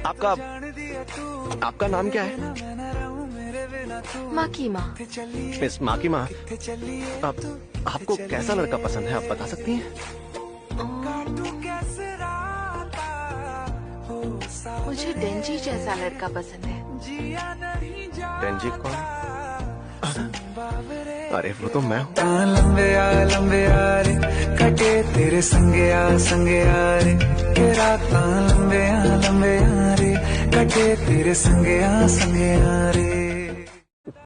आपका आपका नाम क्या है? माँ की माँ। मिस माँ की माँ, आपको कैसा लड़का पसंद है, आप बता सकती हैं? मुझे डेंजी जैसा लड़का पसंद है। डेंजी कौन? अरे वो तो मैं हूँ। लंबे यारे कटे तेरे संगे यारे के रातां लंबे यारे कटे तेरे संगे यारे।